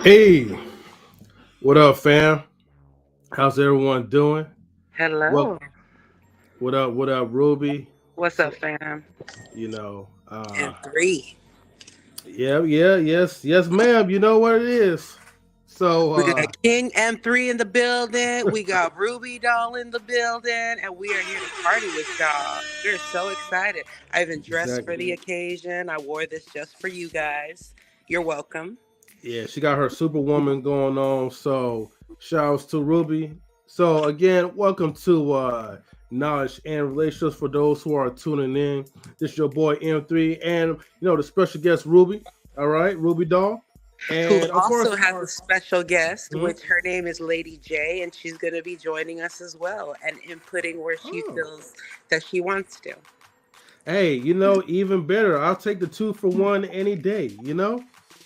Hey, what up, fam? How's everyone doing? Well, Hello. what up, Ruby? What's up, So, fam? you know, And three. yes, ma'am. You know what it is. So, We got King M3 in the building. We got Ruby Doll in the building. And we are here to party with y'all. We're so excited. I even dressed for exactly. the occasion. I wore this just for you guys. You're welcome. Yeah, she got her Superwoman going on. So, shouts to Ruby. So, again, welcome to Knowledge and Relationships for those who are tuning in. This is your boy M3 and the special guest Ruby. All right, Ruby Doll. Who And of also course, has a our special guest, hmm? which her name is Lady J, and she's going to be joining us as well and inputting where she Oh. feels that she wants to. Hey, even better. I'll take the 2 for 1 any day.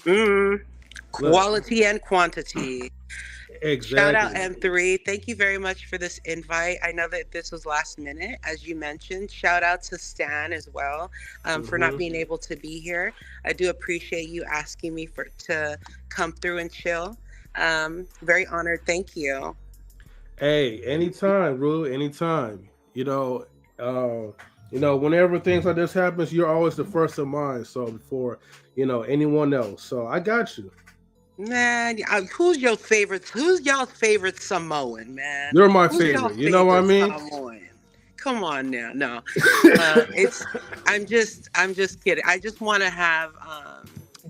Mm, Look, quality and quantity. Shout out exactly. M3. Thank you very much for this invite. I know that this was last minute, as you mentioned. Shout out to Stan as well for not hmm being able to be here. I do appreciate you asking me for to come through and chill. Very honored. Thank you. Hey, anytime, Rue, anytime. Whenever things like this happens, you're always the first of mind. So before, anyone else. So I got you. Man, who's your favorite? Who's y'all's favorite Samoan, man? You're my Who's y'all favorite. You know what I favorite mean? Samoan? Come on now. No. It's I'm just kidding. I just want to have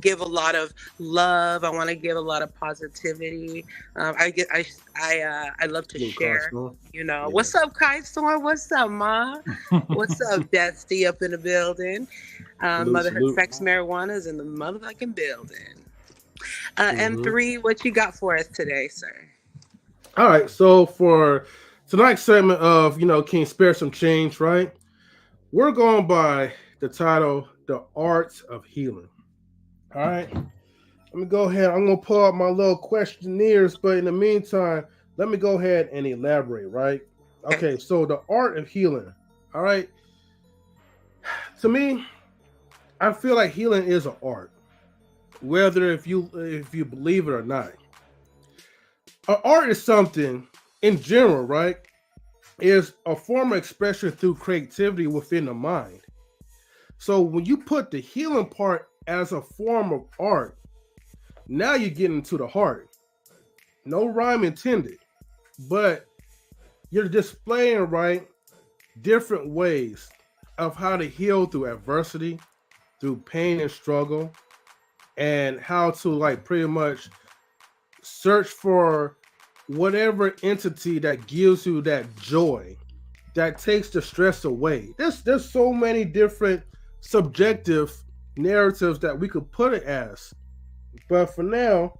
give a lot of love. I want to give a lot of positivity. I get I love to Little share. crossbow. Yeah. What's up, Kai Storm? What's up, Ma? What's up, Dusty up in the building? Salute, Motherhood salute. Sex Marijuana is in the motherfucking building. hmm M3, what you got for us today, sir? All right. So for tonight's segment of Can you spare some change, right? We're going by the title, The Art of Healing. All right. Let me go ahead. I'm going to pull out my little questionnaires, but in the meantime, let me go ahead and elaborate, right? Okay. Okay. So, the art of healing. All right. To me, I feel like healing is an art, whether if you believe it or not. Art is something in general, right? Is a form of expression through creativity within the mind. So when you put the healing part as a form of art, now you're getting to the heart. No rhyme intended, but you're displaying, right, different ways of how to heal through adversity, through pain and struggle, and how to like pretty much search for whatever entity that gives you that joy, that takes the stress away. There's so many different subjective narratives that we could put it as. But for now,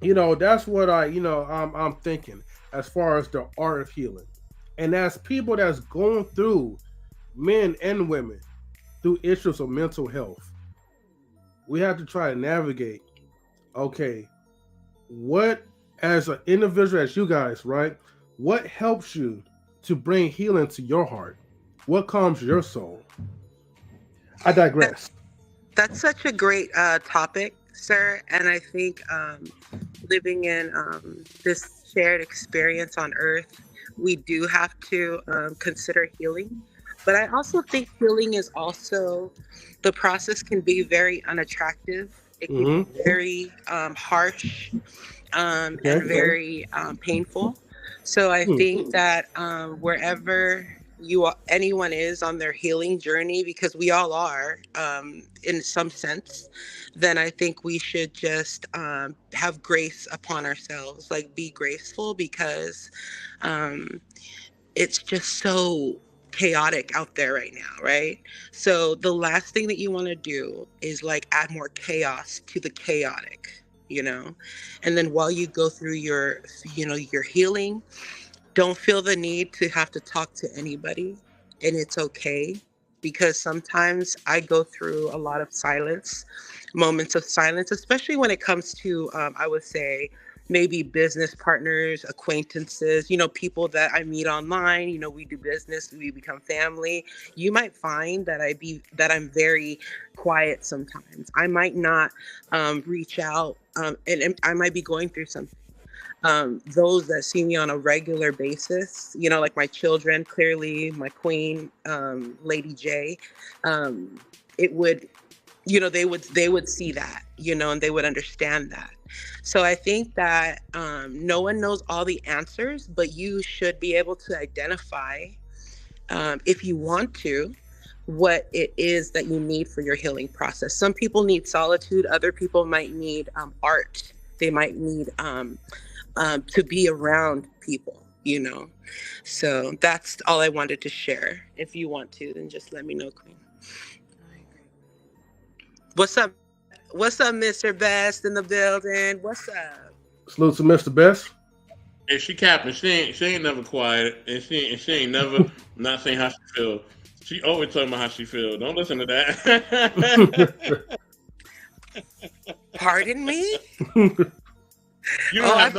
that's what I'm thinking as far as the art of healing. And as people that's going through, men and women, through issues of mental health, we have to try to navigate, okay, what, as an individual, as you guys, right, what helps you to bring healing to your heart? What calms your soul? I That, digress. that's such a great topic, sir. And I think living in this shared experience on Earth, we do have to consider healing. But I also think healing is also, the process can be very unattractive. It can be Mm-hmm. very harsh Okay. and very painful. So I Hmm. think that wherever anyone is on their healing journey, because we all are in some sense, then I think we should just have grace upon ourselves, like be graceful, because um, it's just so chaotic out there right now, right? So the last thing that you want to do is like add more chaos to the chaotic, you know? And then while you go through your healing, don't feel the need to have to talk to anybody, and it's okay, because sometimes I go through a lot of silence, moments of silence, especially when it comes to I would say maybe business partners, acquaintances, people that I meet online, we do business, we become family. You might find that I'm very quiet sometimes. I might not reach out, and I might be going through something. Those that see me on a regular basis, like my children, clearly my queen, Lady J, it would, they would see that, and they would understand that. So I think that no one knows all the answers, but you should be able to identify, if you want to, what it is that you need for your healing process. Some people need solitude. Other people might need art. They might need to be around people. So that's all I wanted to share. If you want to, then just let me know, Queen. What's up? What's up, Mr. Best in the building? What's up? Salute to Mr. Best. And she capping. She ain't never quiet, and she ain't never not saying how she feel. She always talking about how she feel. Don't listen to that. Pardon me? You don't have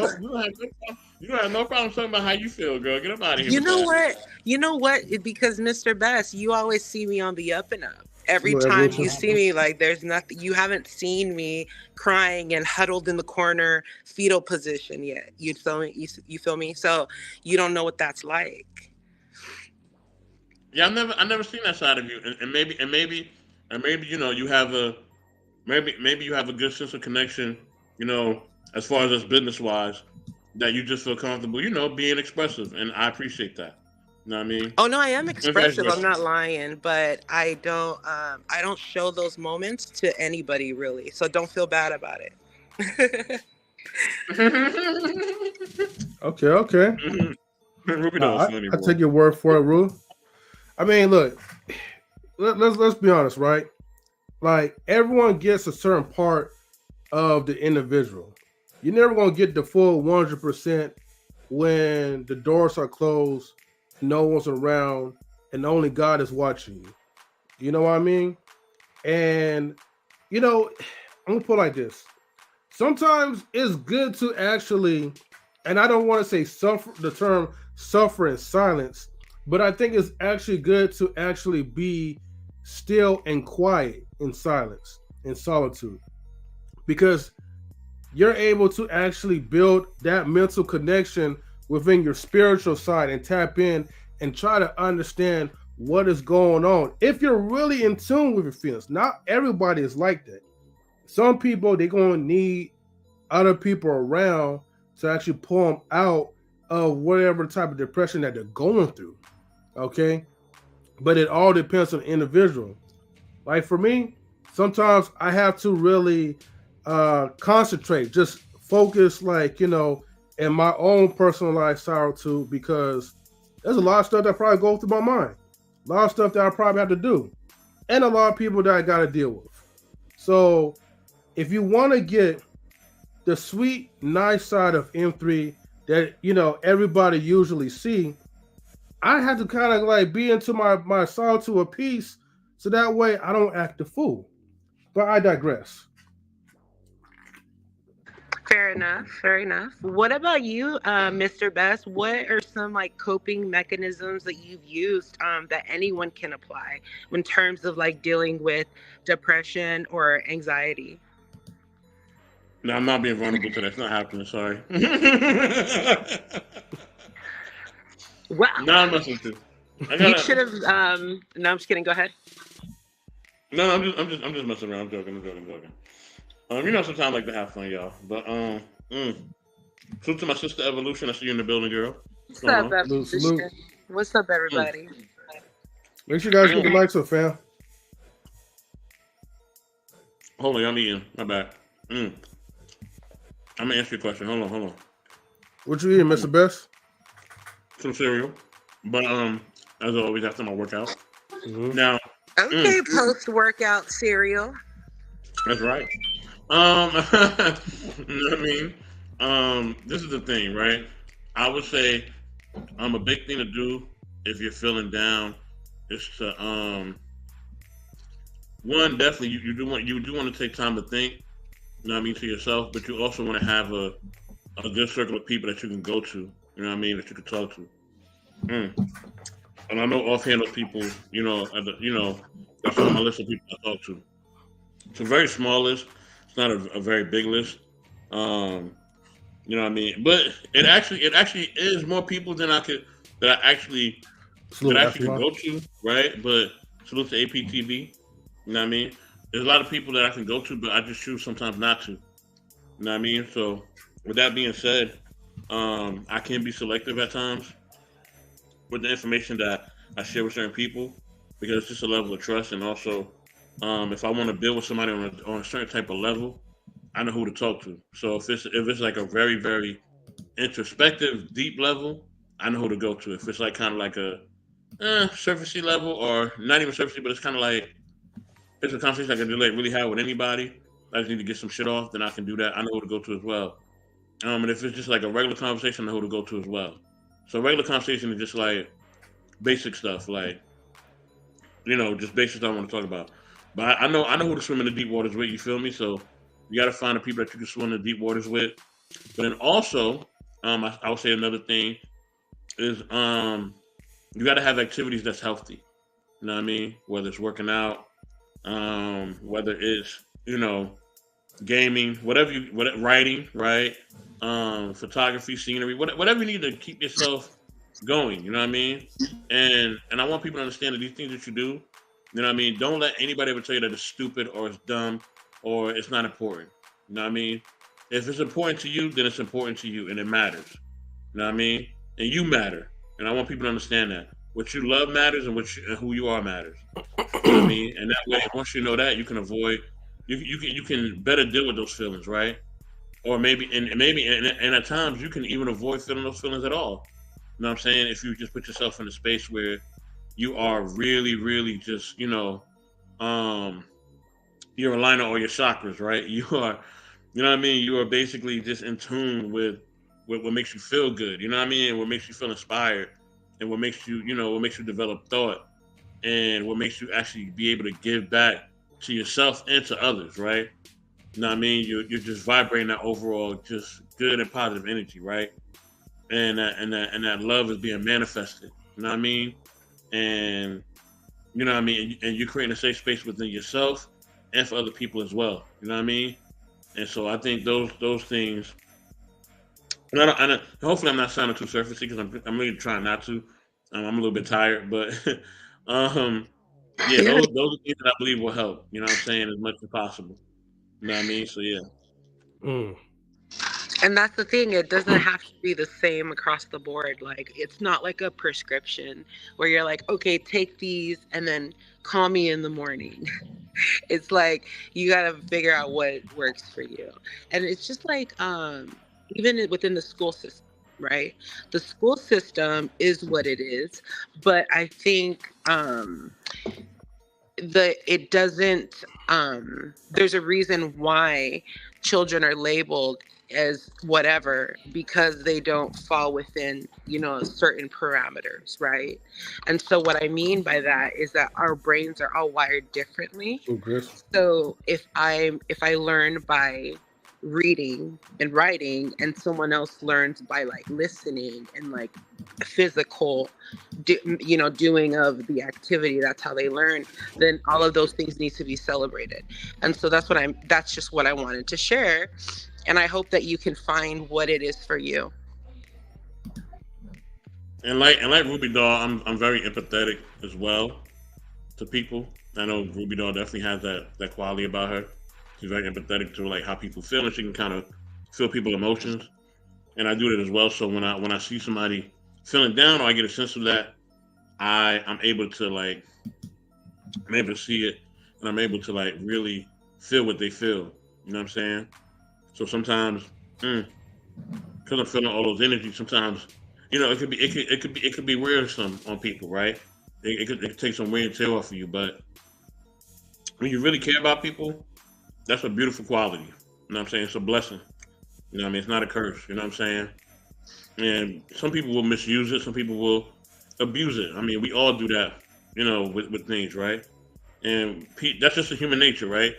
no problem talking about how you feel, girl. Get up out of here. You know what? Because Mr. Best, you always see me on the up and up. Every time you see me, like, there's nothing. You haven't seen me crying and huddled in the corner, fetal position yet. You feel me? You feel me? So you don't know what that's like. Yeah, I never seen that side of you, and maybe you have a maybe you have a good sense of connection, as far as us business wise, that you just feel comfortable, being expressive, and I appreciate that. You know what I mean? Oh no, I am expressive. I'm not lying, but I don't show those moments to anybody really. So don't feel bad about it. Okay. I take your word for it, Rue. I mean, look, let's be honest, right? Like, everyone gets a certain part of the individual. You're never gonna get the full 100% when the doors are closed, no one's around, and only God is watching you. You know what I mean? And I'm gonna put it like this. Sometimes it's good to actually, and I don't want to say the term suffer in silence, but I think it's actually good to actually be still and quiet in silence, in solitude, because you're able to actually build that mental connection within your spiritual side and tap in and try to understand what is going on. If you're really in tune with your feelings, not everybody is like that. Some people, they're going to need other people around to actually pull them out of whatever type of depression that they're going through. Okay? But it all depends on the individual. Like for me, sometimes I have to really concentrate, just focus, in my own personalized solitude, because there's a lot of stuff that probably goes through my mind, a lot of stuff that I probably have to do, and a lot of people that I got to deal with. So if you want to get the sweet, nice side of M3 that, everybody usually see, I have to kind of be into my solitude of peace, so that way I don't act a fool. But I digress. Fair enough. What about you, Mr. Best? What are some coping mechanisms that you've used that anyone can apply in terms of dealing with depression or anxiety? No, I'm not being vulnerable to that. It's not happening. Sorry. Wow. No, I'm messing with you. You should have. No, I'm just kidding. Go ahead. No, I'm just messing around. I'm joking. Sometimes I like to have fun, y'all. But salute to my sister Evolution. I see you in the building, girl. What's up, Evolution? What's up, everybody? Make sure you guys get the lights up, fam. Hold on, I'm eating. My bad. I'm gonna ask you a question. Hold on. What you eating, Mr. Best? Some cereal, but as always after my workout. Mm-hmm. Now, okay, post-workout cereal. That's right. You know what I mean? This is the thing, right? I would say a big thing to do if you're feeling down is to one, definitely you do want to take time to think, you know what I mean, to yourself, but you also want to have a a good circle of people that you can go to. You know what I mean? That you can talk to. Mm. And I know offhand those people, that's on my list of people I talk to. It's a very small list. It's not a very big list. Um, you know what I mean? But it actually is more people than that I actually that Salute I actually could Epsilon. go to, right? But salute to APTB. You know what I mean? There's a lot of people that I can go to, but I just choose sometimes not to. You know what I mean? So with that being said, I can be selective at times with the information that I share with certain people because it's just a level of trust, and also if I want to build with somebody on a certain type of level, I know who to talk to. So if it's like a very very introspective deep level, I know who to go to. If it's like kind of like a surfacey level or not even surfacey, but it's kind of like it's a conversation I can like really have with anybody. I just need to get some shit off, then I can do that. I know who to go to as well. And if it's just like a regular conversation, I know who to go to as well. So regular conversation is just like basic stuff, like just basic stuff I want to talk about. But I know who to swim in the deep waters with. You feel me? So you got to find the people that you can swim in the deep waters with. But then also, I would say another thing is you got to have activities that's healthy. You know what I mean? Whether it's working out, whether it's gaming, writing, right? Photography, scenery, whatever you need to keep yourself going. You know what I mean? And I want people to understand that these things that you do, you know what I mean. Don't let anybody ever tell you that it's stupid or it's dumb or it's not important. You know what I mean? If it's important to you, then it's important to you and it matters. You know what I mean? And you matter. And I want people to understand that. What you love matters and who you are matters. You know what I mean? And that way, once you know that, you can avoid, you can better deal with those feelings, right? Or maybe and at times you can even avoid feeling those feelings at all. You know what I'm saying? If you just put yourself in a space where you are really, really just, um, you're aligning all your chakras, right? You are, you know what I mean? You are basically just in tune with what makes you feel good. You know what I mean? And what makes you feel inspired, and what makes you develop thought, and what makes you actually be able to give back to yourself and to others, right? You know what I mean? You're just vibrating that overall just good and positive energy, right? And that love is being manifested. You know what I mean? And you know what I mean? And you're creating a safe space within yourself and for other people as well. You know what I mean? And so I think those things. And hopefully I'm not sounding too surfacey because I'm really trying not to. I'm a little bit tired, but um, yeah, Yeah. those are things that I believe will help. You know what I'm saying? As much as possible. You know what I mean? So yeah. Mm. And that's the thing, it doesn't have to be the same across the board. Like, it's not like a prescription where you're like, okay, take these and then call me in the morning. It's like you got to figure out what works for you. And it's just like, even within the school system, right? The school system is what it is, but I think it doesn't there's a reason why children are labeled as whatever, because they don't fall within certain parameters, right? And so what I mean by that is that our brains are all wired differently. So Chris. So if I learn by reading and writing, and someone else learns by like listening and like physical doing of the activity, that's how they learn, then all of those things need to be celebrated. And so that's just what I wanted to share, and I hope that you can find what it is for you. And like Ruby Doll, I'm very empathetic as well to people. I know Ruby Doll definitely has that quality about her. She's very empathetic to like how people feel, and she can kind of feel people's emotions. And I do that as well. So when I see somebody feeling down, or I get a sense of that, I'm able to like I'm able to see it, and I'm able to like really feel what they feel. You know what I'm saying? So sometimes, because I'm feeling all those energies, sometimes it could be wearisome on people, right? It could take some wear and tear off of you, but when you really care about people, that's a beautiful quality. You know what I'm saying? It's a blessing. You know what I mean? It's not a curse. You know what I'm saying? And some people will misuse it. Some people will abuse it. I mean, we all do that. With things, right? And that's just a human nature, right?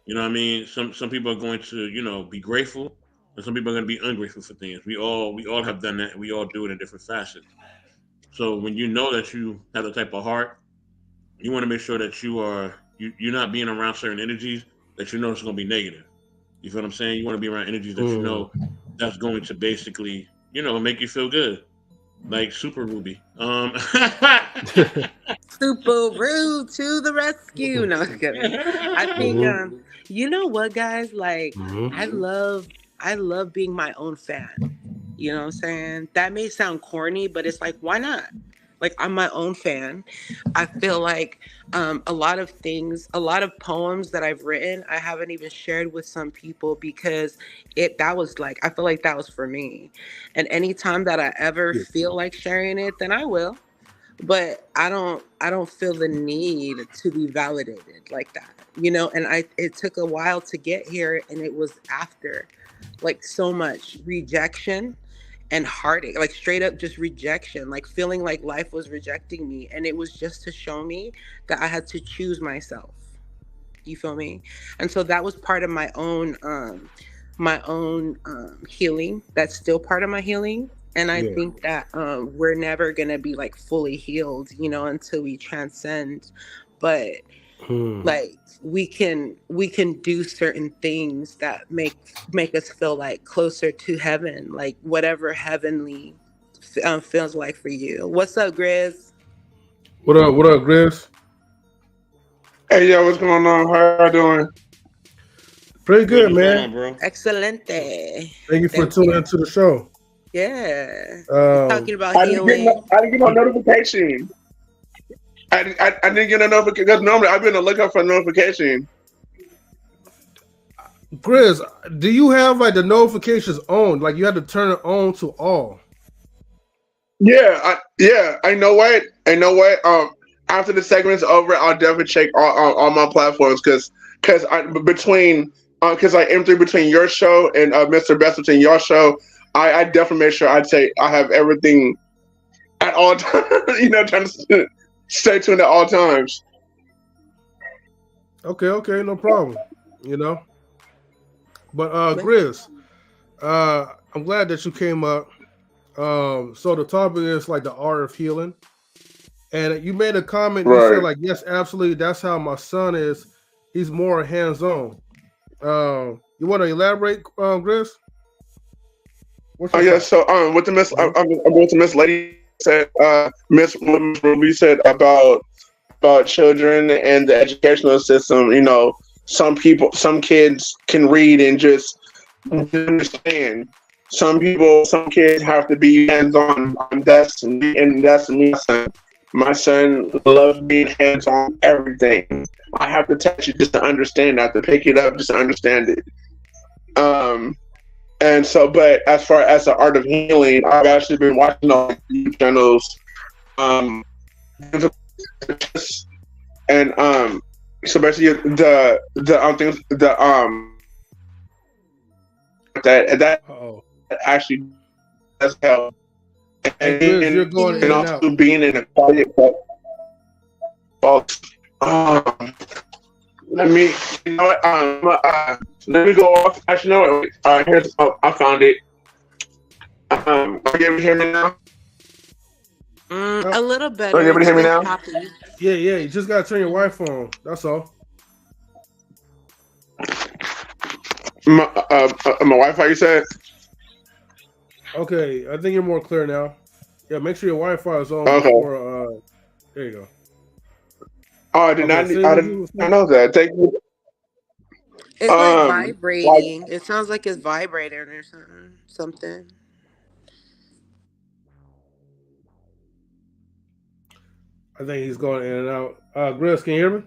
You know what I mean? Some people are going to be grateful, and some people are going to be ungrateful for things. We all have done that. And we all do it in different facets. So when you know that you have the type of heart, you want to make sure that you're not being around certain energies that you know is going to be negative. You feel what I'm saying? You want to be around energies that you Mm. know that's going to basically make you feel good, like Super Ruby. Super rude to the rescue. No, I'm kidding. I think Mhm. you know what, guys? Like Mhm. I love being my own fan. You know what I'm saying? That may sound corny, but it's like, why not? Like, I'm my own fan. I feel like a lot of things, a lot of poems that I've written, I haven't even shared with some people because that was like, I feel like that was for me. And anytime that I ever Yeah. feel like sharing it, then I will. But I don't feel the need to be validated like that. And it took a while to get here, and it was after like so much rejection and heartache, like straight up just rejection, like feeling like life was rejecting me. And it was just to show me that I had to choose myself. You feel me? And so that was part of my own healing. That's still part of my healing. And I Yeah. think that we're never gonna be like fully healed, until we transcend. But Hmm. like we can do certain things that make us feel like closer to heaven, like whatever heavenly feels like for you. What's up, Grizz? What up? What up, Chris? Hey, yo, what's going on? How y'all doing? Pretty Good. good, What's going man. on, bro? Excelente. Thank you for Thank tuning you. into the show. Yeah, we're Um, talking about I didn't get healing. I didn't get no notification. I didn't get a notification because normally I've been looking for a notification. Chris, do you have like the notifications on? Like you have to turn it on to all. I know what. I know what. After the segment's over, I'll definitely check all my platforms because I between because I am through between your show and Mr. Best between your show. I definitely make sure I have everything at all times. Trying to stay tuned at all times. Okay, okay, no problem. You know, but But Grizz, I'm glad that you came up. So the topic is like the art of healing, and you made a comment. You said Right. like, yes, absolutely. That's how my son is. He's more hands on. You want to elaborate, Grizz? What's Oh your yeah. thought? So with the Miss, Mhm. I'm going to Miss Lady said Miss Ruby said about children and the educational system. Some kids can read and just understand. Some kids have to be hands on. That's me. My son loves being hands on everything. I have to touch it just to understand. I have to pick it up just to understand it. Um, and so, but as far as the art of healing, I've actually been watching all the YouTube channels, um, and so basically the things that Uh-oh. actually does help, Hey, Grizz, you're can going and in and you out. also being in a quiet box. Um, let me, you know what? Let me go off. Actually, no. Here's I found it. Are you able to hear me now? Uh, a little Are you better? able to It's hear me still now? choppy. yeah, yeah. You just gotta turn your Wi-Fi on. That's all. My Wi-Fi. You said. Okay, I think you're more clear now. Yeah, make sure your Wi-Fi is on Okay. before. There you go. Oh, Okay, say I what did you were not saying. know that. Thank you. It's like Like vibrating. It sounds like it's vibrating or something. I think he's going in and out. Grizz, can you hear me?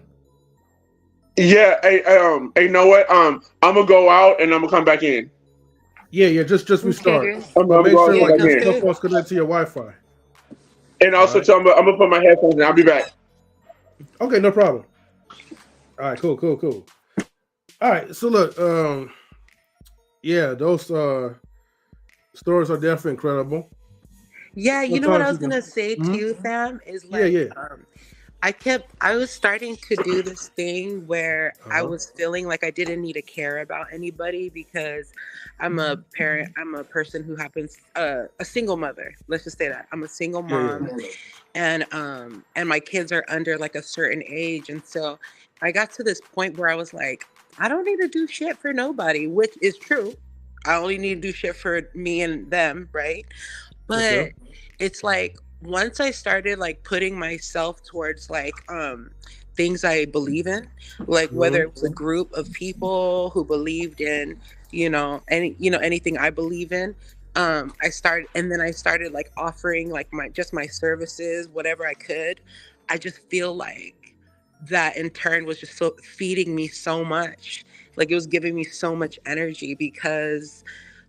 yeah. You know what? I'm gonna go out and I'm gonna come back in. Yeah, yeah. Just Okay, restart, Grace. but I'm make going sure to come Yeah, like back your sounds in. cell good. phone's connected to your Wi-Fi. And All also, right. too, I'm gonna put my headphones in. I'll be back. Okay, no problem. All right, cool, cool, cool. All right, so look, yeah, those stories are definitely incredible. Yeah, you know what I Sometimes was you can. gonna say Mhm. too, fam, is Yeah, like yeah. I was starting to do this thing where I Uh-huh. was feeling like I didn't need to care about anybody because I'm a parent, I'm a person who happens, a single mother. Let's just say that. I'm a single Yeah, yeah. mom, and my kids are under like a certain age. And so I got to this point where I was like, I don't need to do shit for nobody, which is true. I only need to do shit for me and them, right? Okay. But it's like once I started like putting myself towards like things I believe in, like whether Mm-hmm. it was a group of people who believed in, anything I believe in. I started like offering like my services, whatever I could. I just feel like that in turn was just so feeding me so much. Like it was giving me so much energy because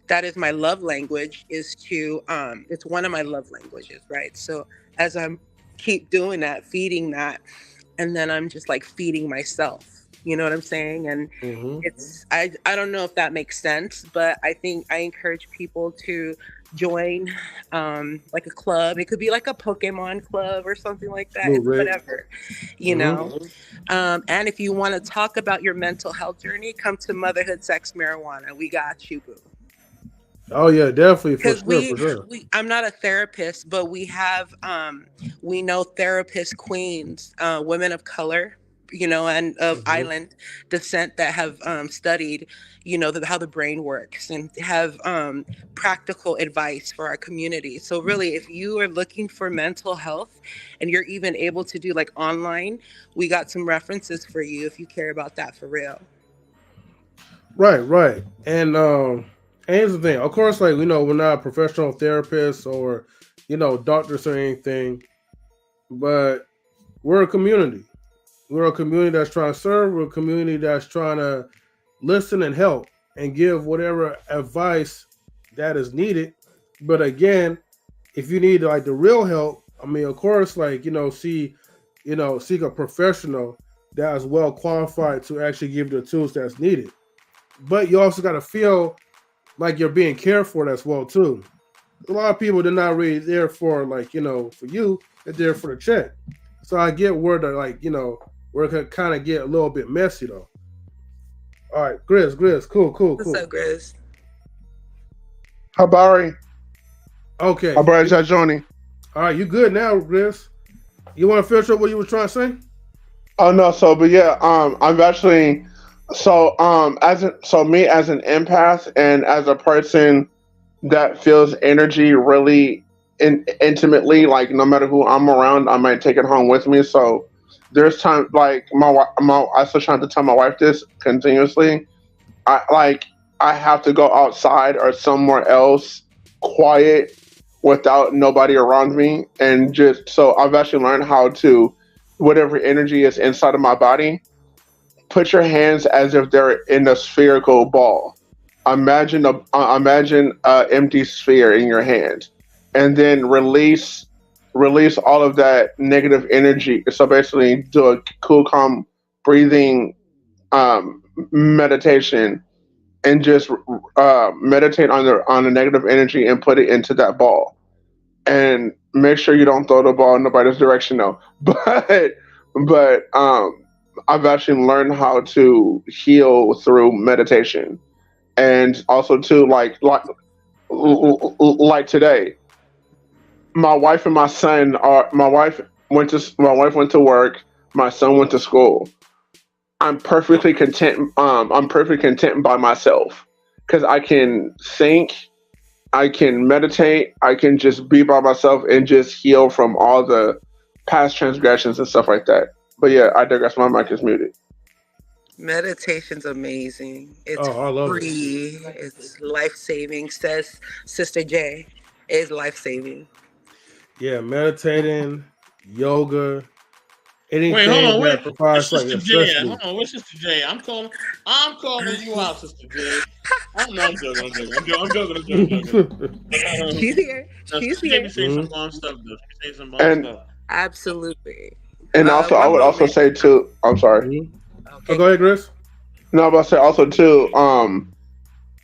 that is my love language, is to it's one of my love languages, right? So as I'm keep doing that, feeding that, and then I'm just like feeding myself, you know what I'm saying? And Mm-hmm. it's I don't know if that makes sense, but I think I encourage people to join like a club. It could be like a Pokemon club or something like that. Blue It's red. whatever, you Mm-hmm. know. And if you want to talk about your mental health journey, come to Motherhood Sex Marijuana. We got you, boo. Oh yeah, definitely for Because sure, for sure. I'm not a therapist, but we know therapist queens, women of color, and of Mm-hmm. island descent that have studied, how the brain works, and have practical advice for our community. So really, if you are looking for mental health and you're even able to do like online, we got some references for you if you care about that for real. Right, right. And here's the thing. Of course, like we're not professional therapists or doctors or anything, but we're a community. We're a community that's trying to serve. We're a community that's trying to listen and help and give whatever advice that is needed. But again, if you need like the real help, I mean, of course, like seek a professional that is well qualified to actually give you the tools that's needed. But you also got to feel like you're being cared for as well too. A lot of people they're not really there for like for you. They're there for the check. So I get where the like where it could kind of get a little bit messy though. All right, Grizz, cool, cool, What's cool. up, Grizz? Habari, Okay, Habari za Johnny. all right, you good now, Grizz? You want to finish up what you were trying to say? Oh no, so but yeah, I'm actually so me as an empath and as a person that feels energy really intimately, like no matter who I'm around, I might take it home with me. So there's time like I still trying to tell my wife this continuously. I have to go outside or somewhere else quiet without nobody around me, and just so I've actually learned how to whatever energy is inside of my body, put your hands as if they're in a spherical ball. Imagine a empty sphere in your hand, and then release all of that negative energy. So basically, do a cool, calm breathing meditation, and just meditate on the negative energy and put it into that ball. And make sure you don't throw the ball in nobody's direction, though. But I've actually learned how to heal through meditation, and also too like today, my wife went to work, my son went to school. I'm perfectly content. I'm perfectly content by myself because I can think, I can meditate, I can just be by myself and just heal from all the past transgressions and stuff like that. But yeah, I digress. My mic is muted. Meditation's amazing. It's Oh, I love it. free. It's life saving. Says Sister J. Is life saving. Yeah, meditating, yoga, Wait, hold anything on, that wait. Where's provides like Sister a J stress at? Hold relief. on, where's Sister J? I'm calling you out, Sister J. I'm not joking. I'm joking. She's here. Now, She's Sister J be here. saying some Mhm. bomb stuff though. She be saying some bomb And stuff. Absolutely. also, I One would also moment. say too. I'm sorry. Mhm. Oh, Okay. go ahead, Chris. No, but I say also too.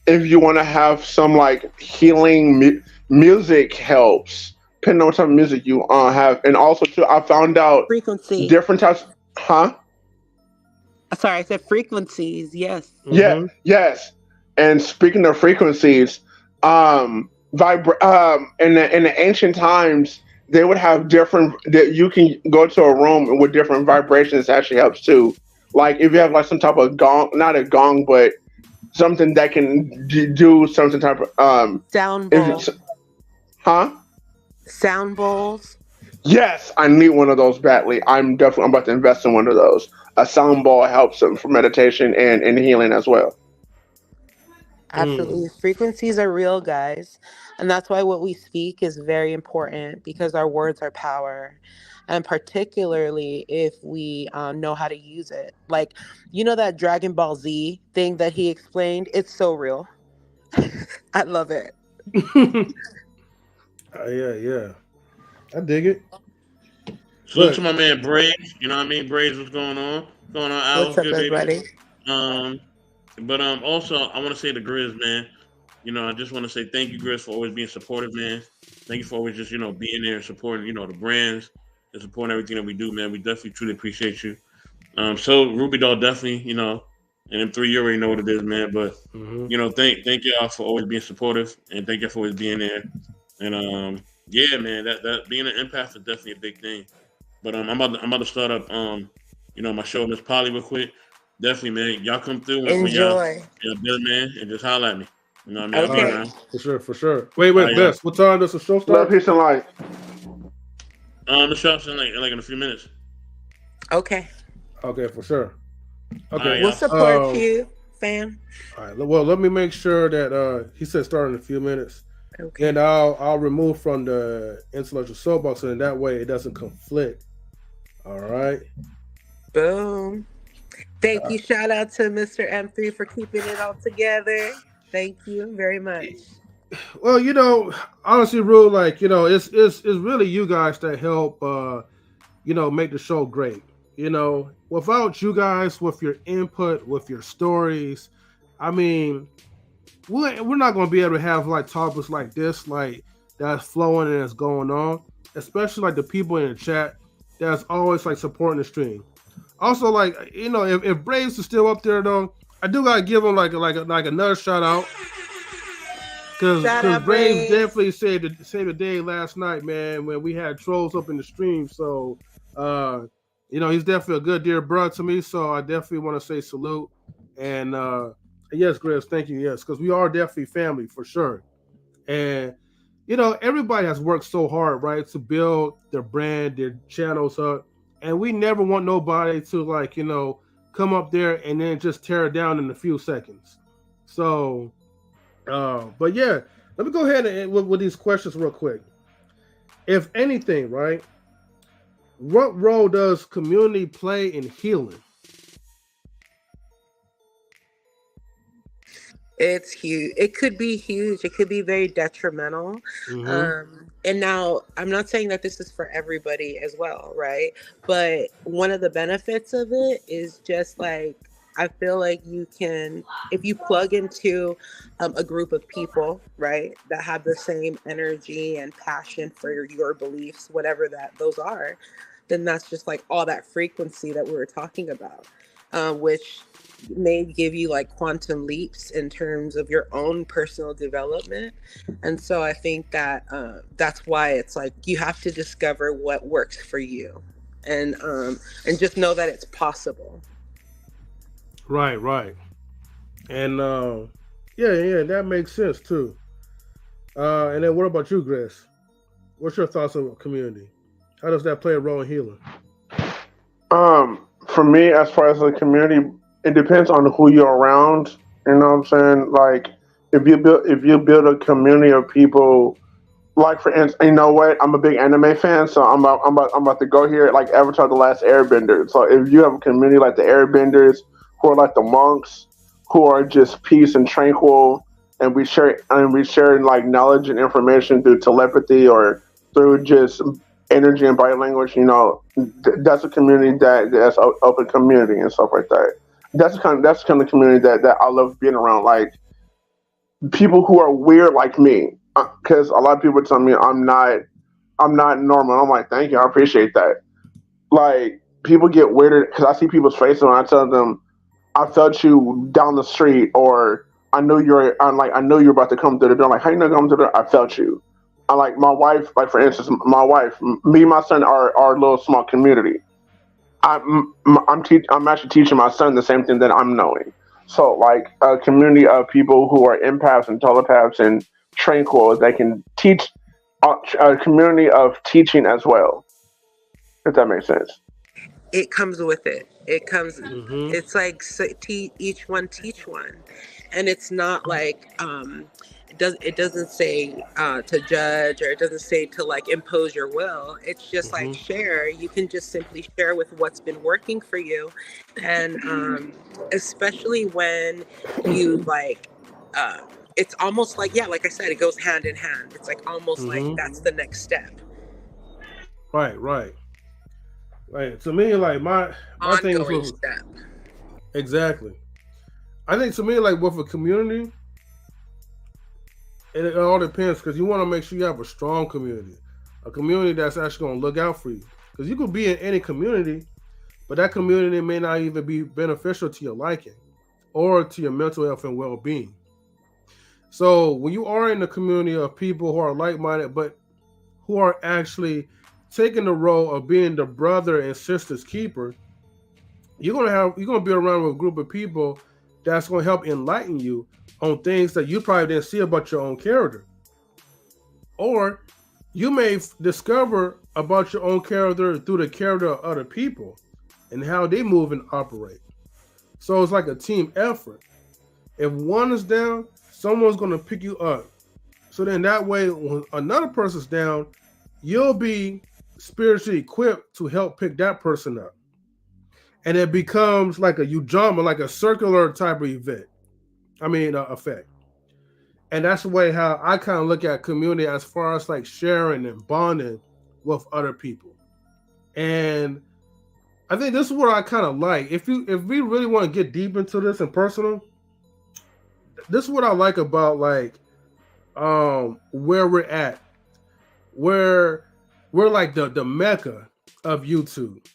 If you want to have some like healing music helps. depending on what type of music you have. And also too, I found out Frequency. different types. Huh? Sorry, I said frequencies. Yes. Yeah. Mm-hmm. Yes. And speaking of frequencies, in the ancient times, they would have different that you can go to a room with different vibrations. Actually helps too. Like if you have like some type of gong, not a gong, but something that can do something type of Sound if bowl. it's, huh? Sound bowls. Yes, I need one of those badly. I'm about to invest in one of those. A sound ball helps them for meditation and healing as well. Mm. Absolutely. Frequencies are real, guys. And that's why what we speak is very important because our words are power. And particularly if we know how to use it. Like, you know, that Dragon Ball Z thing that he explained? It's so real. I love it. Yeah, yeah. I dig it. Salute to But my man Braves. You know what I mean? Braves, what's going on? What's going on, Al? What's What's up, good, baby? everybody? Um, but also I want to say to Grizz, man. You know, I just want to say thank you, Grizz, for always being supportive, man. Thank you for always just being there and supporting the brands and supporting everything that we do, man. We definitely truly appreciate you. So Ruby Doll definitely, and in 3 years, you already know what it is, man. But mm-hmm. thank y'all for always being supportive and thank y'all for always being there. And yeah, man, that being an empath is definitely a big thing. But I'm about to start up my show Miss Polly real quick. Definitely, man. Y'all come through when Enjoy. y'all done, man, and just holler at me. You know what I mean? I'll All be right, Okay. around. for sure, for sure. Wait, All wait, right, y'all. Bless. What time does the show Love, start? peace, and light. The shop's in like in a few minutes. Okay. Okay, for sure. All right, Okay. We'll y'all. support you, fam. All right. Well, let me make sure that he said start in a few minutes. Okay. Then I'll remove from the intellectual soapbox, and that way it doesn't conflict. All right. Boom. Thank you. Shout out to Mr. M3 for keeping it all together. Thank you very much. Well, honestly, Rue, like it's really you guys that help, make the show great. Without you guys, with your input, with your stories, I mean, we're not going to be able to have like topics like this, like that's flowing and that's going on, especially like the people in the chat that's always like supporting the stream. Also, like if Braves is still up there though, I do gotta give him like another shout out Shout because out, Braves Braves. definitely saved the day last night, man, when we had trolls up in the stream. So, he's definitely a good dear brother to me. So I definitely want to say salute and yes, Chris, thank you. Yes, because we are definitely family for sure. And everybody has worked so hard, right, to build their brand, their channels up, and we never want nobody to come up there and then just tear it down in a few seconds. So, but yeah, let me go ahead and with these questions real quick. If anything, right, what role does community play in healing? It's huge. It could be huge. It could be very detrimental. Mm-hmm. And now I'm not saying that this is for everybody as well, right? But one of the benefits of it is just like I feel like you can, if you plug into a group of people, right, that have the same energy and passion for your beliefs, whatever that those are, then that's just like all that frequency that we were talking about, which may give you like quantum leaps in terms of your own personal development. And so I think that that's why it's like you have to discover what works for you, and just know that it's possible. Right, right, and yeah, that makes sense too. And then what about you, Grace? What's your thoughts on community? How does that play a role in healing? For me, as far as the community, it depends on who you're around. You know what I'm saying? Like, if you build a community of people, like for instance, you know what? I'm a big anime fan, so I'm about to go here. Like Avatar: The Last Airbender. So if you have a community like the Airbenders, who are like the monks, who are just peace and tranquil, and we share like knowledge and information through telepathy or through just energy and body language. That's a community that's open community and stuff like that. That's the kind of community that I love being around. Like people who are weird like me, because a lot of people tell me I'm not. I'm not normal. I'm like, thank you, I appreciate that. Like people get weirded because I see people's faces when I tell them I felt you down the street, or I know you're about to come through the door. I'm like, how you not come through the door? I felt you. I like my wife, like for instance, my wife, me and my son are our little small community. I'm actually teaching my son the same thing that I'm knowing. So like a community of people who are empaths and telepaths and tranquils that can teach a community of teaching as well. If that makes sense. It comes with it. It comes. Mm-hmm. It's like each one teach one, and it's not like it doesn't say to judge, or it doesn't say to like impose your will. It's just like Mm-hmm. share. You can just simply share with what's been working for you, and especially when you like. Uh, it's almost like, yeah, like I said, it goes hand in hand. It's like almost like Mm-hmm. that's the next step. Right, right. Like to me, like my thing is Ongoing with step. exactly. I think to me, like with a community, it all depends because you want to make sure you have a strong community, a community that's actually going to look out for you. Because you could be in any community, but that community may not even be beneficial to your liking or to your mental health and well-being. So when you are in a community of people who are like-minded, but who are actually taking the role of being the brother and sister's keeper, you're gonna be around with a group of people that's gonna help enlighten you on things that you probably didn't see about your own character. Or you may discover about your own character through the character of other people and how they move and operate. So it's like a team effort. If one is down, someone's gonna pick you up. So then that way, when another person's down, you'll be spiritually equipped to help pick that person up. And it becomes like a ujama, like a circular type of event. I mean, effect. And that's the way how I kind of look at community as far as like sharing and bonding with other people. And I think this is what I kind of like. If we really want to get deep into this and personal, this is what I like about like where we're at, where we're like the mecca of YouTube.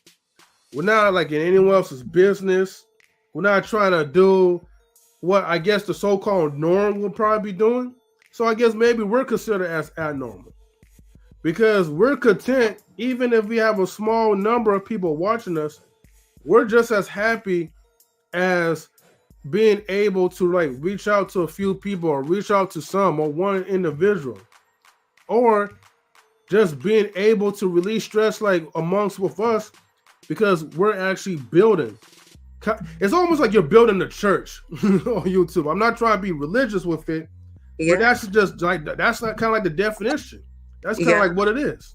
We're not like in anyone else's business. We're not trying to do what I guess the so-called norm would probably be doing. So I guess maybe we're considered as abnormal because we're content, even if we have a small number of people watching us. We're just as happy as being able to like reach out to a few people or reach out to some or one individual, or just being able to release stress like amongst with us because we're actually building. It's almost like you're building a church on YouTube. I'm not trying to be religious with it, but Yeah. that's just like that's like kind of like the definition. That's kind of Yeah. like what it is.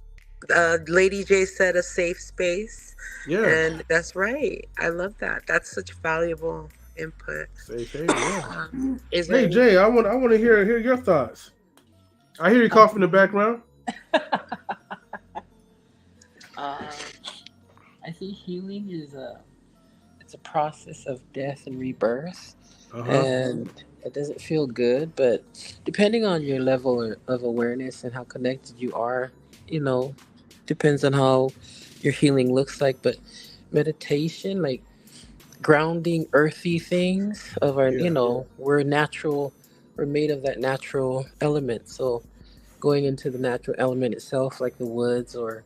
Lady J said a safe space, Yeah. and that's right. I love that. That's such valuable input. Safe haven. Yeah. Is there Hey any? Jay, I want to hear your thoughts. I hear you cough in the background. I think healing is it's a process of death and rebirth, and it doesn't feel good. But depending on your level of awareness and how connected you are, you know, depends on how your healing looks like. But meditation, like grounding, earthy things of our, Yeah. we're natural. We're made of that natural element. So going into the natural element itself, like the woods or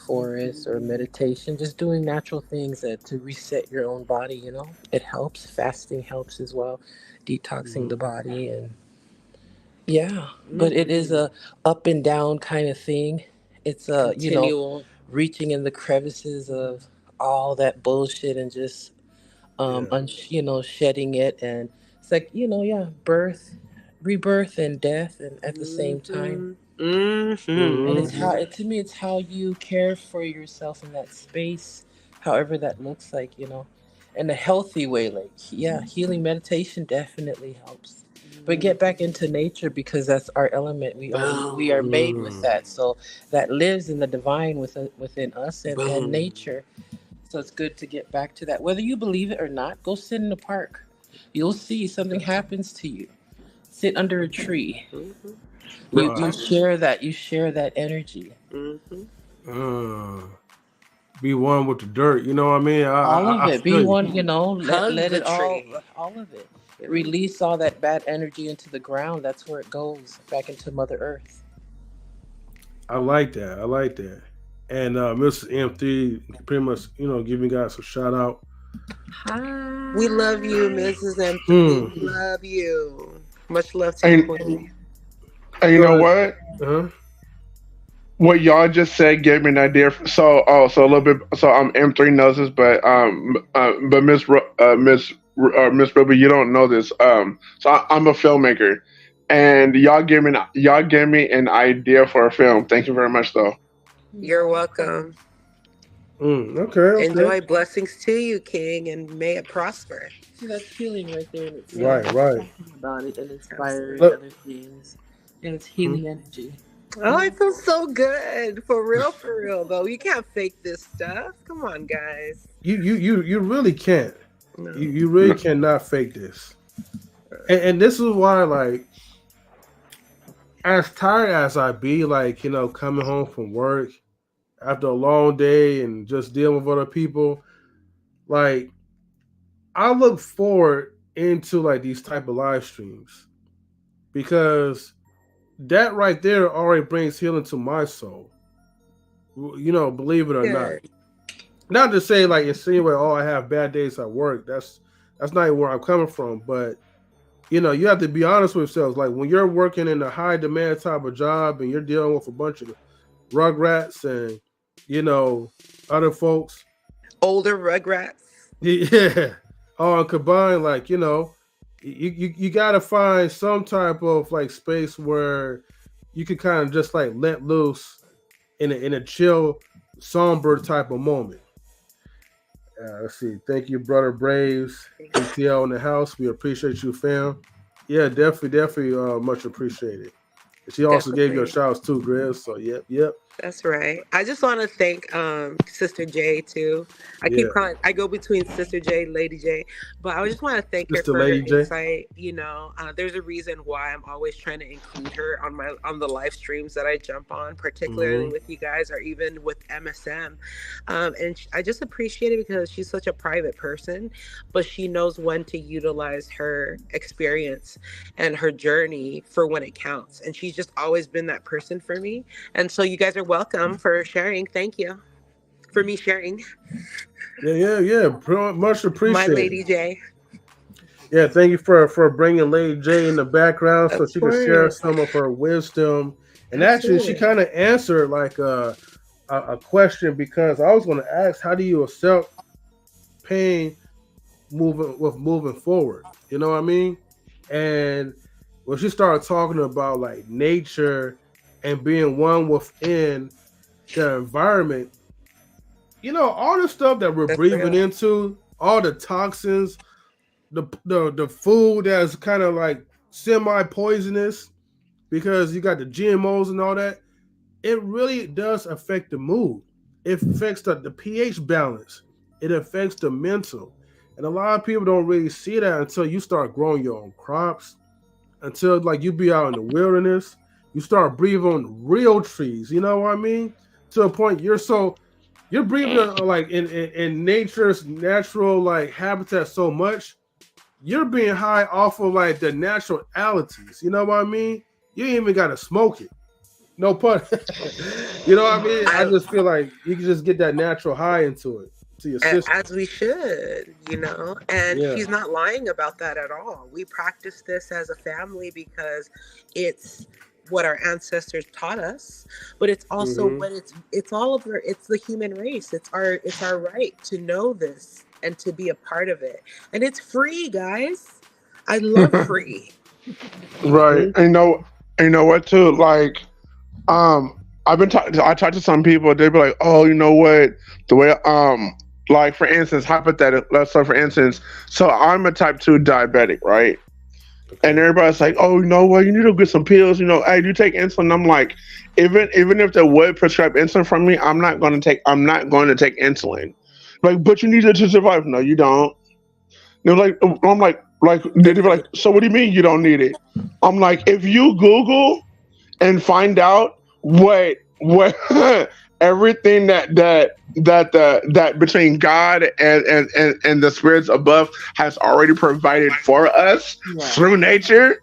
forest or meditation, just doing natural things to reset your own body, it helps. Fasting helps as well, detoxing the body. And yeah, but it is a up and down kind of thing. It's Continual. reaching in the crevices of all that bullshit and just Yeah. shedding it. And it's like, yeah, birth, rebirth and death, and at the same time. Mm-hmm. Mm-hmm. And Mm-hmm. it's how to me, it's how you care for yourself in that space, however that looks like, in a healthy way. Like, yeah, healing meditation definitely helps. But get back into nature because that's our element. We are made with Mm. that. So that lives in the divine within us and Boom. nature. So it's good to get back to that. Whether you believe it or not, go sit in the park. You'll see something happens to you. Sit under a tree. Mm-hmm. You Right. share that. You share that energy. Hmm. Uh, be one with the dirt. You know what I mean? All of I it. Be feel you. one. Hug Let the it tree. all of it. You know? Release all that bad energy into the ground. That's where it goes back into Mother Earth. I like that. I like that. And Mrs. M3 pretty much, giving guys a shout out. We love you, Hi. Mrs. M3. Hmm. We love you. Much love to you, And, Queen. and you So, know what? uh, What y'all just said gave me an idea. So a little bit. So M3 knows this, but Miss Ruby, you don't know this. I'm a filmmaker, and y'all gave me an idea for a film. Thank you very much, though. You're You're welcome. welcome. okay, okay. Enjoy. Blessings to you, King, and may it prosper. See, that's healing right there in Yeah, itself. Right, right. Talking about it and inspiring absolutely. Look, other things. And it's hmm, healing energy. Oh, I feel so good. For real, though. You can't fake this stuff. Come on, guys. you really can't. You No. you really cannot fake this. And this is why, like, as tired as I be, like, coming home from work after a long day and just dealing with other people, like, I look forward into like these type of live streams because that right there already brings healing to my soul. Believe it or not. Good. Not to say like insinuate, oh, I have bad days at work. That's not where I'm coming from. But you have to be honest with yourselves. Like when you're working in a high demand type of job and you're dealing with a bunch of rugrats and you know other folks, Older Rugrats. yeah, all combined, like you got to find some type of like space where you can kind of just like let loose in a chill, somber type of moment. Let's see. Thank you, brother Braves, ETL in the house. We appreciate you, fam. Yeah, definitely, much appreciated. She also gave you a Definitely. shout out too, Grizz. So yep, That's right. I just want to thank Sister J too. I keep yeah. calling. I go between Sister J, Lady J, but I just want to thank her Mr. for her Lady J. insight. There's a reason why I'm always trying to include her on the live streams that I jump on, particularly Hmm. with you guys or even with MSM. I just appreciate it because she's such a private person, but she knows when to utilize her experience and her journey for when it counts. And she's just always been that person for me, and so you guys are welcome for sharing. Thank you for me sharing. Yeah. Much My appreciated. Lady J. Yeah, thank you for bringing Lady J in the background so Of she could share course. some of her wisdom. And actually, she Absolutely. kind of answered like a question because I was going to ask, how do you accept pain moving forward? You know what I mean? And when she started talking about like nature and being one within the environment, all the stuff that we're That's breathing real. into, all the toxins, the food that's kind of like semi poisonous because you got the GMOs and all that. It really does affect the mood. It affects the pH balance. It affects the mental. And a lot of people don't really see that until you start growing your own crops, until like you be out in the wilderness, you start breathing on real trees. You know what I mean? To a point you're breathing like in nature's natural like habitat so much, you're being high off of like the naturalities. You know what I mean? You ain't even gotta smoke it. No pun. You know what I mean? I I, just feel like you can just get that natural high into it, to your system. as we should. And Yeah. she's not lying about that at all. We practice this as a family because it's what our ancestors taught us, but it's also Hmm. what it's all of our, it's the human race. It's our right to know this and to be a part of it. And it's free, guys. I love free. Right. Hmm. And you know what too? Like, I talked to some people. They'd be like, "Oh, you know what? The way, like for instance, hypothetical. Let's say for instance, so I'm a type 2 diabetic, right? And Okay. everybody's like, "Oh, you know what? You need to get some pills. Hey, do you take insulin?" I'm like, even if they would prescribe insulin from me, I'm not going to take. I'm not going to take insulin. Like, but you need it to survive. No, you don't. They're like, I'm like, they'd be like, so what do you mean you don't need it? I'm like, if you Google and find out what everything that between God and the spirits above has already provided for us Yeah. through nature.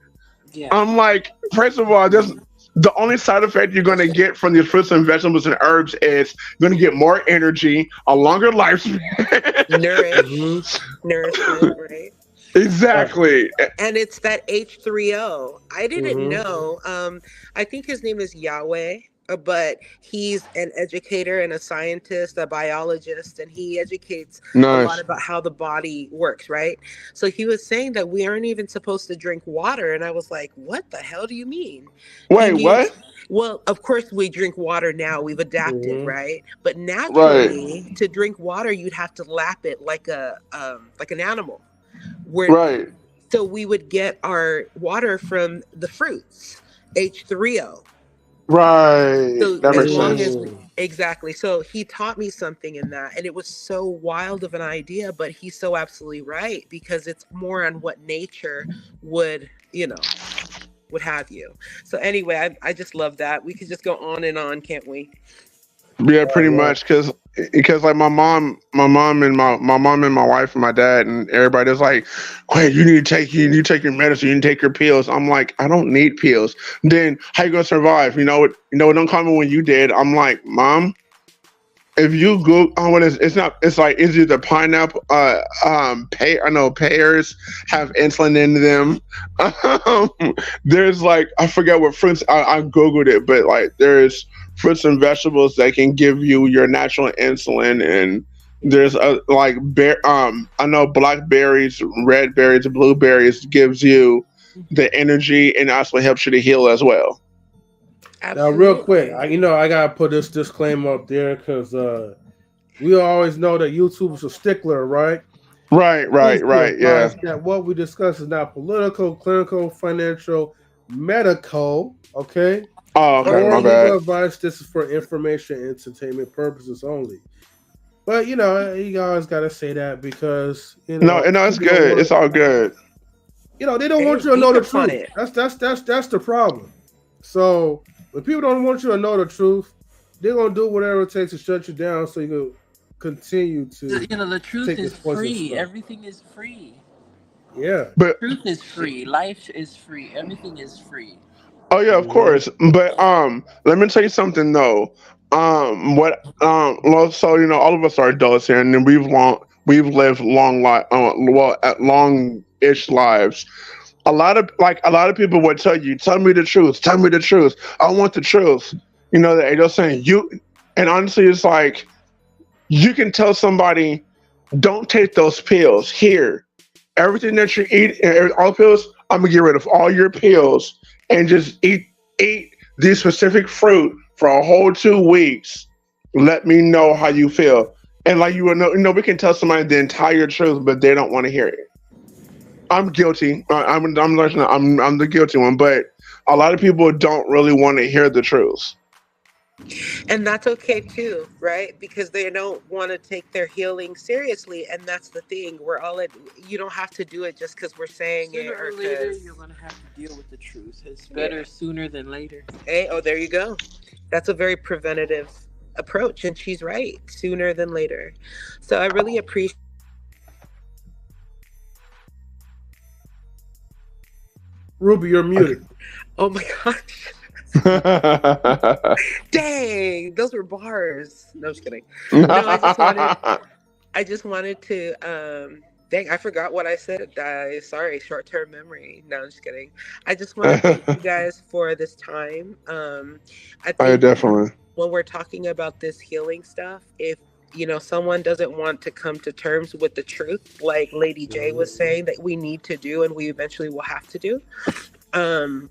Yeah. I'm like, first of all, just the only side effect you're going to get from these fruits and vegetables and herbs is you're going to get more energy, a longer lifespan. Mm-hmm. Nourishment, right? Right. Exactly. And it's that H3O. I didn't Mm-hmm. know. I think his name is Yahweh, but he's an educator and a scientist, a biologist, and he educates a lot Nice. about how the body works, right? So he was saying that we aren't even supposed to drink water. And I was like, what the hell do you mean? He Wait, means, what? well, of course we drink water now. We've adapted, Mm-hmm. right? But Right, naturally, to drink water, you'd have to lap it like an animal. Where right, so we would get our water from the fruits, H3O. right. So That as makes long sense. as we, Mm. exactly. So he taught me something in that, and it was so wild of an idea, but he's so absolutely right because it's more on what nature would, would have you. So anyway, I just love that. We could just go on and on, can't we? Yeah, Right, pretty right. much. Because like my mom and my wife and my dad and everybody is like, wait, you need to take your medicine, you need to take your pills. I'm like, I don't need pills. Then how you gonna survive? Don't call me when you did. I'm like, Mom, if you go on what is it's not it's like it's either pineapple I know pears have insulin in them. um, there's like I forget what fruits I googled it, but like there's fruits and vegetables that can give you your natural insulin, and there's like I know blackberries, red berries, blueberries gives you the energy and also helps you to heal as well. Now, real quick, Absolutely. I gotta put this disclaimer up there because we always know that YouTube is a stickler, right? Right, Please right, be right, yeah. advised that what we discuss is not political, clinical, financial, medical, okay, Oh, okay, Or my or legal. legal bad. advice. This is for information and entertainment purposes only. But you always gotta say that because No, no, it's people don't good. want It's all good. they don't Hey, want you to know speak the upon truth. it. That's the problem. So when people don't want you to know the truth, they're gonna do whatever it takes to shut you down so you can continue to The truth take is this poison free. stuff. Everything is free. Yeah. But Truth is free. Life is free. Everything is free. oh yeah, of Hmm. course. But let me tell you something though. What well, so all of us are adults here, and then we've lived long at long-ish lives. A lot of people would tell me the truth, tell me the truth. I want the truth. They're just saying you, and honestly, it's like you can tell somebody, don't take those pills. Here, everything that you eat, all pills, I'm gonna get rid of all your pills and just eat this specific fruit for a whole 2 weeks. Let me know how you feel. And like you will know, we can tell somebody the entire truth, but they don't want to hear it. I'm guilty. I'm the guilty one, but a lot of people don't really want to hear the truth. And that's okay too, right? Because they don't want to take their healing seriously. And that's the thing. You don't have to do it just because we're saying Sooner it or or later, you're because, gonna have to deal with the truth. It's better yeah. sooner than later. Hey, oh, there you go. That's a very preventative approach. And she's right, sooner than later. So I really appreciate Ruby, you're muted. Oh my gosh. Dang, those were bars. No, I'm just kidding. No, I just wanted to dang, I forgot what I said. Sorry, short-term memory. No, I'm just kidding. I just want to thank you guys for this time. I I think definitely. when we're talking about this healing stuff, if someone doesn't want to come to terms with the truth, like Lady J Mhm. was saying that we need to do and we eventually will have to do, um,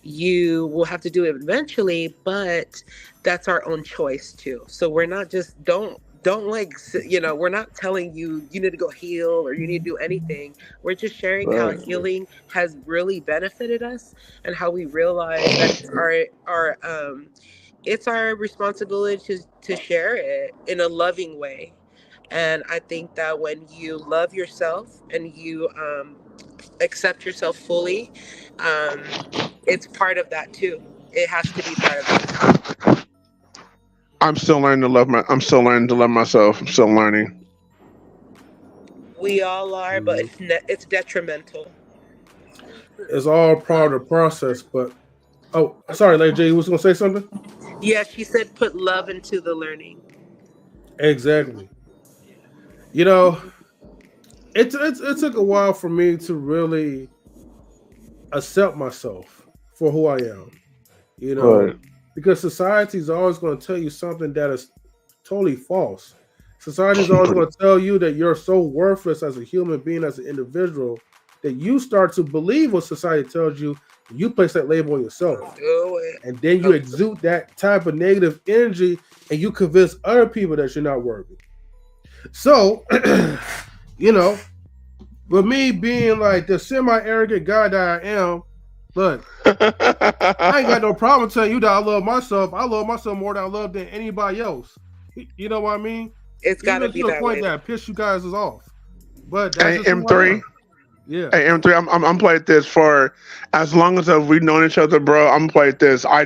you will have to do it eventually, but that's our own choice too. So we're not just don't like we're not telling you you need to go heal or you need to do anything. We're just sharing how Right. healing has really benefited us and how we realize that it's our responsibility to share it in a loving way. And I think that when you love yourself and you accept yourself fully, um, it's part of that too. It has to be part of it. I'm still learning to love myself. I'm still learning. We all are, but it's detrimental. It's all part of the process. But oh, sorry, Lady J, you was gonna say something? Yeah, she said put love into the learning. Exactly. You know, it took a while for me to really accept myself for who I am. You know, Right. because society is always going to tell you something that is totally false. Society is always going to tell you that you're so worthless as a human being, as an individual, that you start to believe what society tells you. You place that label on yourself, Do it. and then you exude that type of negative energy, and you convince other people that you're not worthy. So, you know, with me being like the semi-arrogant guy that I am, look, I ain't got no problem telling you that I love myself. I love myself more than I love than anybody else. You know what I mean? It's got to Even be to the that point way. that piss you guys is off. But that's Hey, just who I M3. am. Yeah. Hey, M3. I'm playing this for as long as we've known each other, bro. I'm playing this. I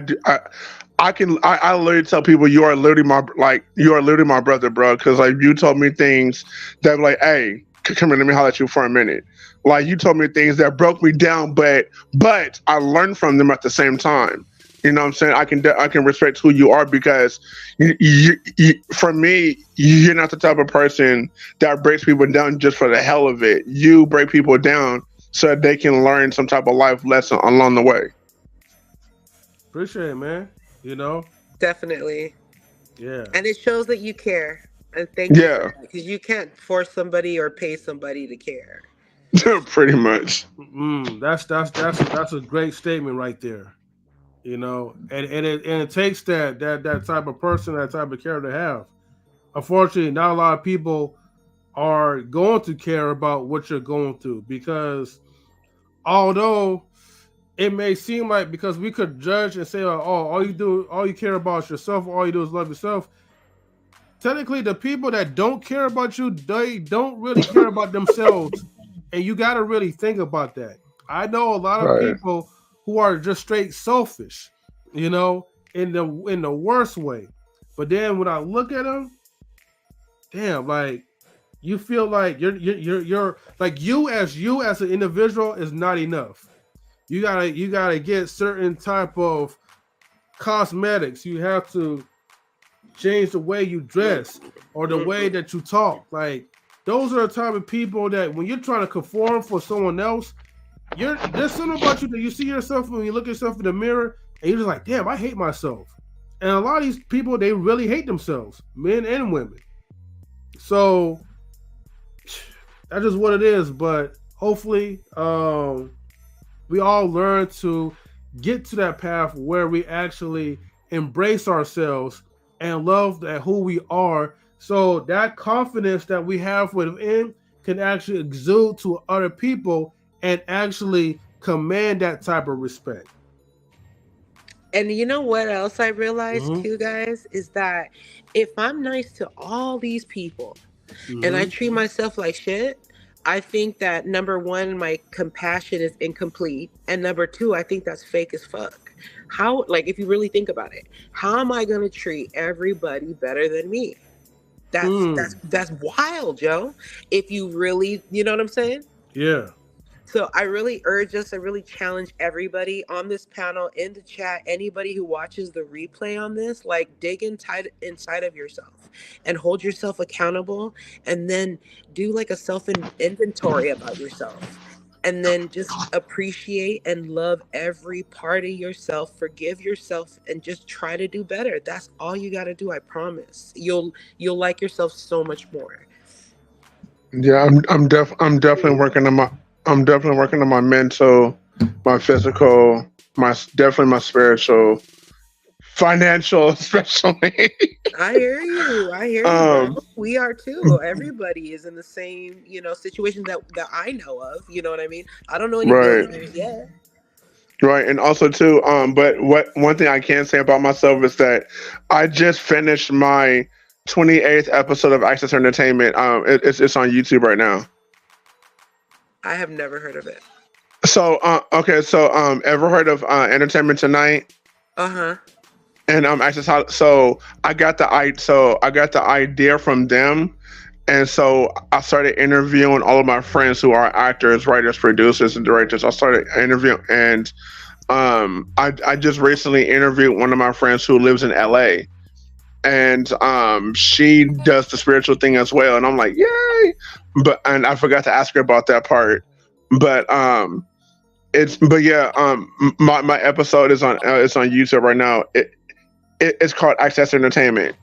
literally tell people you are literally my brother, bro. Because like you told me things that like, hey, come here, let me holler at you for a minute. Like you told me things that broke me down, but I learned from them at the same time. You know what I'm saying? I can respect who you are because for me, you're not the type of person that breaks people down just for the hell of it. You break people down so that they can learn some type of life lesson along the way. Appreciate it, man. You know? Definitely. Yeah. And it shows that you care. And thank you for Yeah, that. Because you can't force somebody or pay somebody to care. pretty much. That's a great statement right there. You know, and it takes that type of person, that type of character to have. Unfortunately, not a lot of people are going to care about what you're going through because although it may seem like because we could judge and say like, oh, all you care about is yourself, all you do is love yourself. Technically, the people that don't care about you, they don't really care about themselves, and you got to really think about that. I know a lot of Right. people who are just straight selfish, you know, in the worst way. But then when I look at them, damn, like you feel like you're like you as an individual is not enough. You gotta get certain type of cosmetics. You have to change the way you dress or the way that you talk. Like those are the type of people that when you're trying to conform for someone else, there's something about you that you see yourself when you look at yourself in the mirror and you're just like, damn, I hate myself. And a lot of these people, they really hate themselves, men and women. So that's just what it is. But hopefully, we all learn to get to that path where we actually embrace ourselves and love that who we are. So that confidence that we have within can actually exude to other people and actually command that type of respect. And you know what else I realized too, guys, is that if I'm nice to all these people and I treat myself like shit, I think that number one, my compassion is incomplete. And number two, I think that's fake as fuck. How, like, if you really think about it, how am I going to treat everybody better than me? That's wild, Joe. If you really, you know what I'm saying? Yeah. So I really urge us, I really challenge everybody on this panel, in the chat, anybody who watches the replay on this, like dig inside of yourself and hold yourself accountable and then do like a self inventory about yourself. And then just appreciate and love every part of yourself, forgive yourself, and just try to do better. That's all you got to do. I promise. You'll like yourself so much more. Yeah, I'm definitely working on my mental, my physical, definitely my spiritual, financial, especially. I hear you. I hear you, bro. We are too. Everybody is in the same, situation that I know of. You know what I mean? I don't know any Right, billionaires yet. right, and also too, but what one thing I can say about myself is that I just finished my 28th episode of Access Entertainment. It's on YouTube right now. I have never heard of it. So, okay, so ever heard of Entertainment Tonight? Uh-huh. And so I got the idea from them, and so I started interviewing all of my friends who are actors, writers, producers, and directors. I started interviewing, and I just recently interviewed one of my friends who lives in LA, and she does the spiritual thing as well, and I'm like, yay! And I forgot to ask her about that part, but my episode is on it's on YouTube right now. It's called Access Entertainment.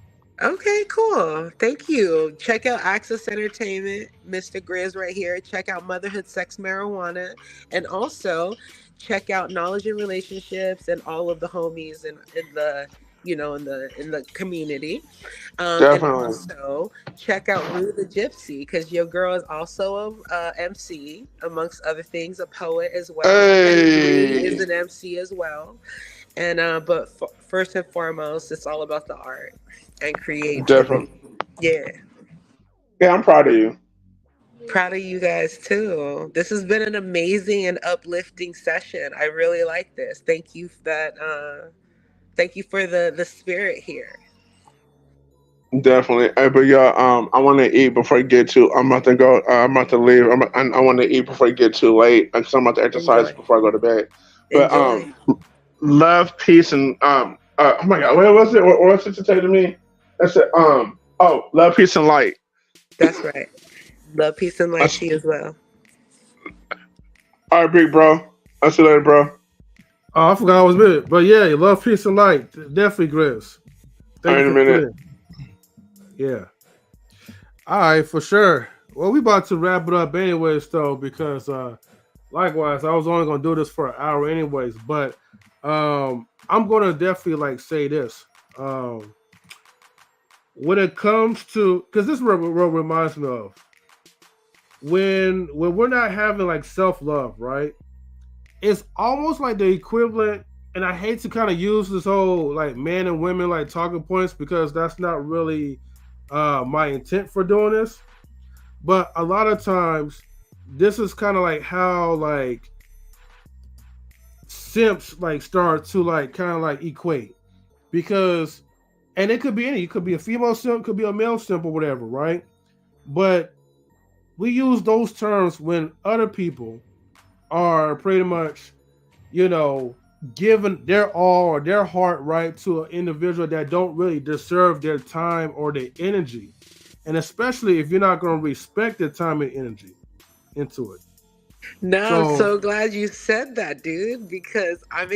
Okay, cool. Thank you. Check out Access Entertainment, Mr. Grizz right here. Check out Motherhood, Sex, Marijuana, and also check out Knowledge and Relationships and all of the homies in the in the community. And Definitely. also check out Rue the Gypsy because your girl is also a MC, amongst other things, a poet as well. Eddie Green is Hey, an MC as well. And first and foremost, it's all about the art and creativity. definitely. Yeah. Yeah, I'm proud of you. Proud of you guys too. This has been an amazing and uplifting session. I really like this. Thank you for the spirit here. Definitely. Hey, but yeah, I want to eat before I get too. I'm about to go. I'm about to leave. I want to eat before I get too late because I'm about to exercise Enjoy. before I go to bed. But Enjoy. love, peace, and oh my God, what was it? What's it to say to me? That's it. Love, peace, and light. That's right. Love, peace, and light That's, to you as well. all right, big bro. I'll see you later, bro. Oh, I forgot I was with it. But yeah, love, peace, and light. Definitely, Grizz. All Thank right, you in a for minute. tuning in. Yeah. All right, for sure. Well, we about to wrap it up anyways, though, because likewise, I was only gonna do this for an hour anyways. But I'm gonna definitely like say this. When it comes to, because this is what reminds me of when we're not having like self-love, right? It's almost like the equivalent, and I hate to kind of use this whole like man and women like talking points because that's not really my intent for doing this. But a lot of times, this is kind of like how like simps like start to like kind of like equate because, and it could be any, it could be a female simp, could be a male simp or whatever, right? But we use those terms when other people are pretty much, you know, giving their all or their heart right to an individual that don't really deserve their time or their energy. And especially if you're not going to respect their time and energy into it. No, I'm So, so glad you said that, dude, because I'm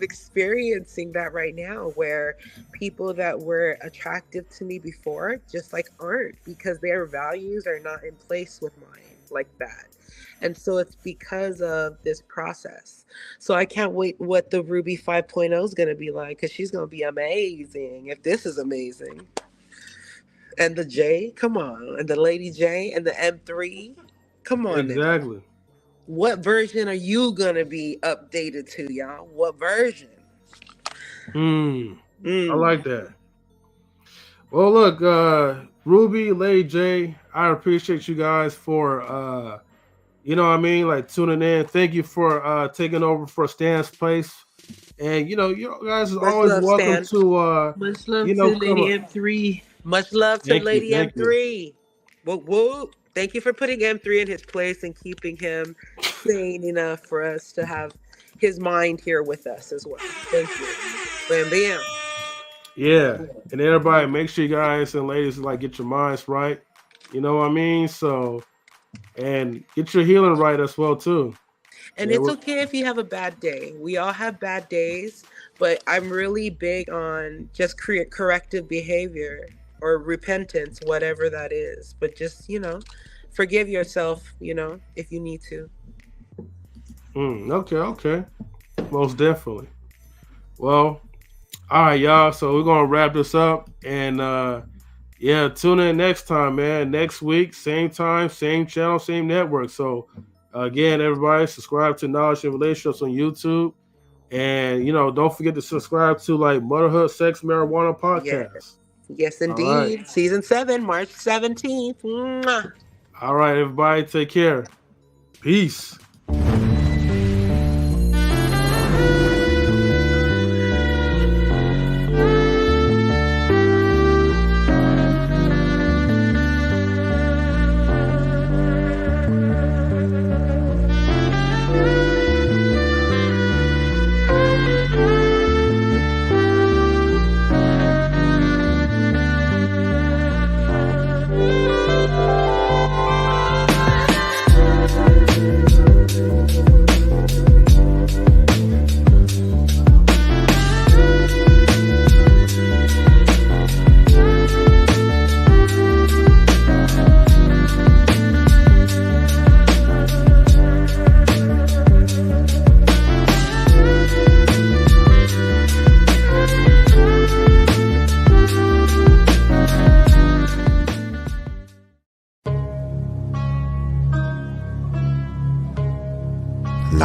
experiencing that right now where people that were attractive to me before just like aren't because their values are not in place with mine like that. And so it's because of this process. So I can't wait what the Ruby 5.0 is going to be like because she's going to be amazing if this is amazing. And the J, come on. And the Lady J and the M3, come on now. exactly. What version are you gonna be updated to, y'all? What version? I Mm. like that. Well, look, Ruby, Lady J, I appreciate you guys for, you know what I mean, like tuning in. Thank you for taking over for Stan's place. And, you guys are Much always love, welcome Stan. to, Much love to come Lady up. M3. Much love to Thank you. Lady Thank you. M3. Whoop whoop. Thank you for putting M3 in his place and keeping him sane enough for us to have his mind here with us as well. Thank you. Bam bam. Yeah. And everybody, make sure you guys and ladies like get your minds right. You know what I mean? So, and get your healing right as well, too. And Yeah, it's okay if you have a bad day. We all have bad days, but I'm really big on just create corrective behavior or repentance, whatever that is. But just, forgive yourself, if you need to. okay. Most definitely. Well, all right, y'all. So we're gonna wrap this up, and yeah, tune in next time, man. Next week, same time, same channel, same network. So again, everybody, subscribe to Knowledge and Relationships on YouTube, and don't forget to subscribe to like Motherhood, Sex, Marijuana Yeah. podcast. Yes, All right, indeed. Season 7, March 17th. Mwah. all right, everybody, take care. Peace.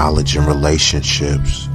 knowledge and relationships.